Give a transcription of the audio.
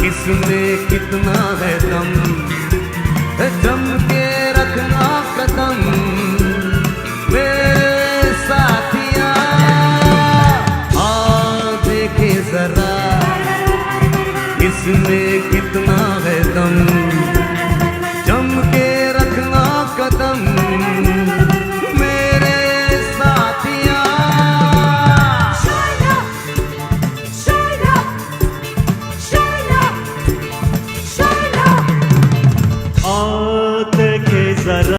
इसमें कितना है दम, जम के रखना कदम मेरे साथिया। आ देखे जरा इसमें कितना